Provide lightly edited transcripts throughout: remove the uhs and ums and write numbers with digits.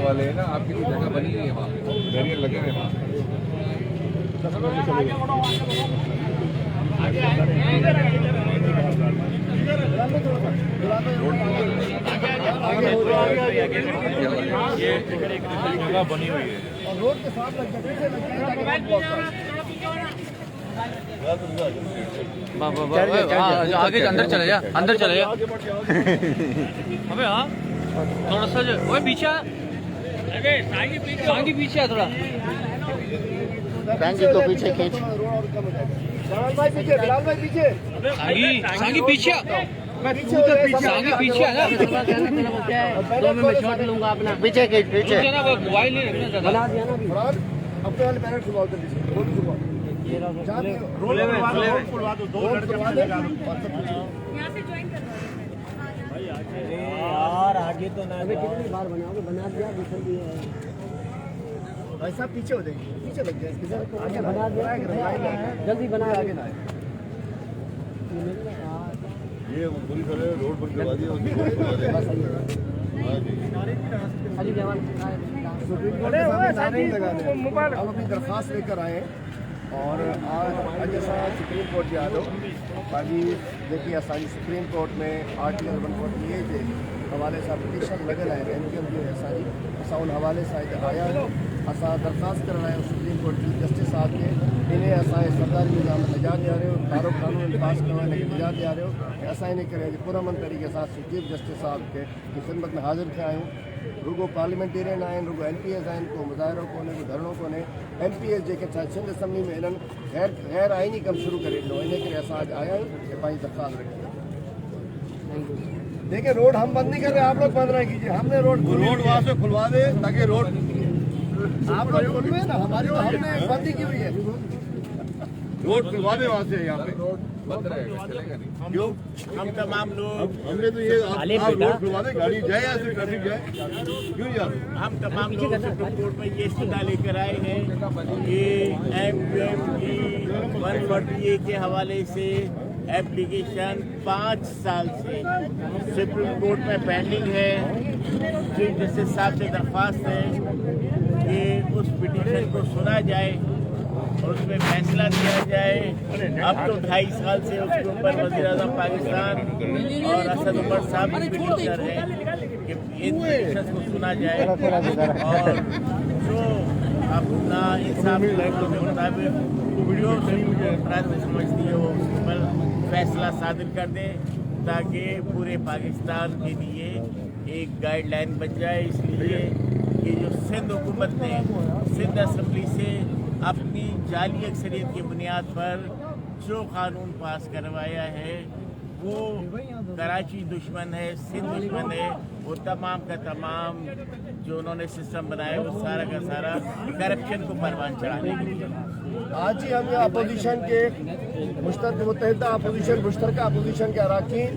वाले है ना, आपकी तो जगह बनी है वहाँ, बैरियर लगे हुए वहाँ। जगह बनी हुई है और रोड के साथ आगे अंदर चले जा, अंदर चले जा। अबे हाँ थोड़ा सा जो वो पीछे सांगी पीछे है थोड़ा, सांगी तो पीछे खींच, सांगी पीछे सांगी पीछे है ना, 2 में छोड़ लूंगा अपना, पीछे खींच, पीछे ना वो मोबाइल नहीं रखना बना दिया ना अपने वाले पैरेंट खुलवा दो, यार आगे तो ना कितनी बार बनाओगे, बना दिया भाई साहब पीछे हो जाएंगे, पीछे लग जाए, आगे बना दिया, जल्दी बना, आगे ना ये पूरी तरह रोड बंद करवा दिया। हम अपनी दरख्वास्त लेकर आए और आज असा सुप्रीम कोर्ट जा दो बाक़ी जेकी असांजी सुप्रीम कोर्ट में आर्टिकल 148 के हवाले से पिटीशन लॻल आहे एमकेएम जी असांजी, असां उन हवाले से हिते आया आहियूं। असां दरख़्वास्त करण आया सुप्रीम कोर्ट चीफ जस्टिस साहब के, इन्हें असांजे सरकारी निज़ाम निजात ॾियारियो, दारो कानून पास करणु हिनखे निजात ॾियारियो ऐं असां इन करे पुरअमन तरीक़े सां चीफ जस्टिस साहब के ख़िदमत में हाज़िर थिया आहियूं। रुगो पार्लियामेंटेरियन आहिनि, रुगो MPs आहिनि, को मुज़ाहिरो कोन्हे, को धरणो कोन्हे। MPs जेके सिंध असम्बली में इन्हनि गैर आइनी कमु शुरू करे ॾिनो, इन करे असां अॼु आया आहियूं कि पंहिंजी दरख़्वास्त रखी। देखिए रोड हम बंद नहीं कर रहे, आप लोग बंद रहे कीजिए, हमने रोड वहाँ से खुलवा दे ताकि रोड आप लोग खुलवे ना, हमारी तो हमने बंदी की हुई है, रोड खुलवा दे वहाँ से, यहाँ पे बंद रहेगा, चलेगा नहीं। क्यों? हम तमाम लोग, हमने तो ये आप रोड खुलवा दे, गाड़ी जाए या फिर ट्रैफिक जाए, क्यों यार? हम तमाम लोग सुप्रीम कोर्ट में ये इस्तदा लेकर आए हैं कि MQM की 148 के हवाले से एप्लीकेशन 5 साल से सुप्रीम कोर्ट में पेंडिंग है। चीफ जस्टिस साहब से दरख्वास्त है कि उस पिटीशन को सुना जाए और उसमें फैसला दिया जाए। अब तो 2.5 साल से उसके ऊपर वज़ीर-ए-आज़म पाकिस्तान और असद उमर साहब भी पिटीशनर हैं कि इन पिटीशन को सुना जाए और जो अपना इंसाफ के मुताबिक वीडियो से समझती है वो उस पर फैसला सादिर कर दें ताकि पूरे पाकिस्तान के लिए एक गाइडलाइन बन जाए। इसलिए कि जो सिंध हुकूमत ने सिंध असम्बली से अपनी जाली अक्सरियत की बुनियाद पर जो कानून पास करवाया है वो कराची दुश्मन है, सिंध दुश्मन है, वो तमाम का तमाम जो उन्होंने सिस्टम बनाया वो सारा का सारा करप्शन को परवान चढ़ाने के लिए। आज ही हम अपोजिशन के मुत्तहिदा अपोजिशन मुश्तरका अपोजिशन के अरकान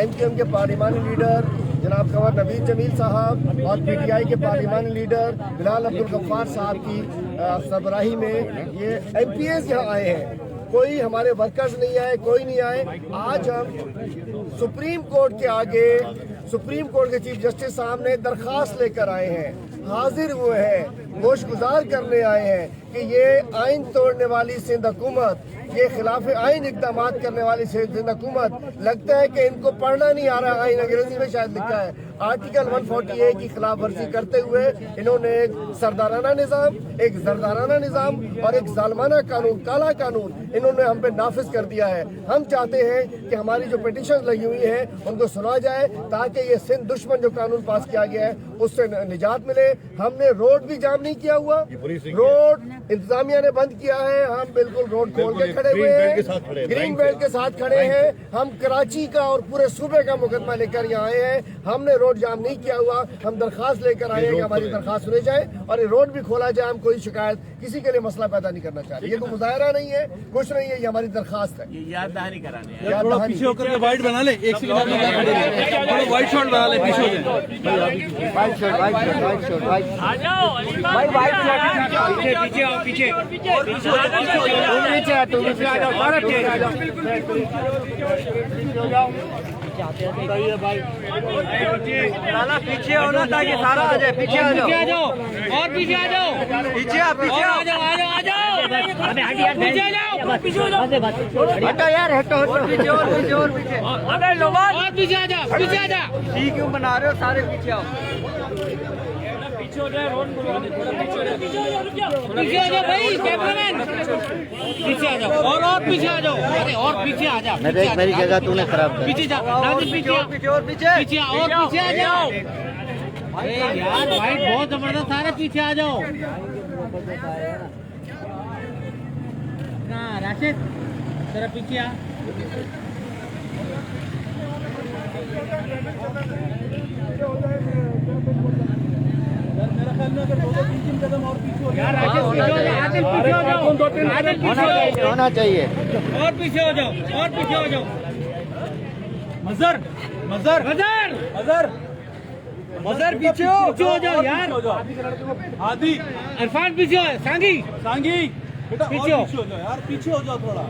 MQM के पार्लिमानी लीडर जनाब कंवर नवीद जमील साहब और PTI के पार्लिमानी लीडर बिलाल अब्दुल गफ्फार साहब की सरबराही में ये MPs यहाँ आए हैं। कोई हमारे वर्कर्स नहीं आए, कोई नहीं आए। आज हम सुप्रीम कोर्ट के आगे सुप्रीम कोर्ट के चीफ जस्टिस साहब ने दरख्वास्त लेकर आए हैं, हाजिर हुए हैं, गोशगुजार करने आए हैं कि ये आइन तोड़ने वाली सिंध हुकूमत, ये खिलाफ आइन इक़दाम करने वाली सिंध हुकूमत, लगता है कि इनको पढ़ना नहीं आ रहा। आइन अंग्रेजी में शायद लिखा है, आर्टिकल 148 की खिलाफ वर्जी करते हुए इन्होंने एक सरदाराना निज़ाम, एक जरदाराना निज़ाम और एक जालमाना कानून, काला कानून इन्होंने हम पे नाफिज कर दिया है। हम चाहते हैं कि हमारी जो पिटीशन लगी हुई है उनको सुना जाए ताकि ये सिंध दुश्मन जो कानून पास किया गया है उससे निजात मिले। हमने रोड भी जाम नहीं किया हुआ, रोड इंतजामिया ने बंद किया है, हम बिल्कुल रोड खोल के खड़े हुए हैं, ग्रीन बेल्ट के साथ खड़े हैं। हम कराची का और पूरे सूबे का मुकदमा लेकर यहाँ आए हैं, हमने रोड जाम नहीं किया हुआ। हम दरख्वास्त लेकर आए हैं कि हमारी दरख्वास्त सुनी जाए और ये रोड भी खोला जाए। हम कोई शिकायत किसी के लिए मसला पैदा नहीं करना चाह रहे। ये कोई मुजाहरा नहीं है, कुछ नहीं है, ये हमारी दरखास्त है। ये याद दहानी कराने हैं। याद थोड़ा दहानी। पीछे होकर के वाइड बना ले, एक सेकंड आपने क्या खड़े रहे, थोड़ा वाइड शॉट बना ले, पीछे हो जाए। White shot, white shot, white shot, white shot. पीछे आओ, पीछे पीछे हो ना ताकि सारा आ जाए, पीछे आ जाओ और पीछे आ जाओ, पीछे आ पीछे आ जाओ, आ जाओ, आ जाओ, पीछे आ जाओ, पीछे आ जाओ, हटो यार, हटो हटो, पीछे और पीछे और पीछे। अबे लोबान और पीछे आ जा, पीछे आ जा। सी क्यों बना रहे हो, सारे पीछे आओ। पीछे हो जाओ भाई कैमरामैन, पीछे आ जाओ और पीछे आ जाओ, अरे और पीछे आ जा, मेरी जगह तूने खराब कर। पीछे जा, नाज़िम पीछे आ, पीछे और पीछे, पीछे आ और पीछे आ जाओ। अरे यार वाइट बहुत जबरदस्त, सारे पीछे आ जाओ ना। राशिद जरा पीछे आ। मेरा ख्याल में अगर 2-3 कदम और पीछे हो यार राशिद पीछे हो जाओ, आदिल पीछे हो जाओ, आदिल पीछे होना चाहिए। और पीछे हो जाओ, और पीछे हो जाओ। मजर मजर मजर मजर मजर पीछे हो जाओ यार। आदि इरफान पीछे हो, सांगी सांगी बेटा, पीछे और हो। पीछे हो जाओ यार, पीछे हो जाओ, थोड़ा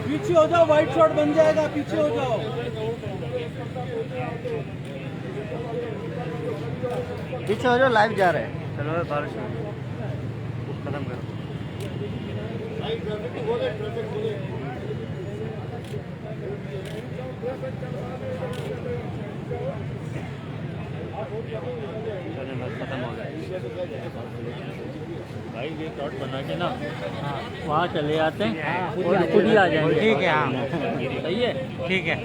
पीछे हो जाओ, वाइट शॉट बन जाएगा, पीछे हो जाओ। पीछे हो जाओ, लाइव जा रहे हैं। चलो बारिश खत्म करो। खत्म हो गया भाई। ये शॉट बना के ना वहाँ चले जाते हैं और खुद ही आ जाएंगे। ठीक है, हाँ सही है, ठीक है।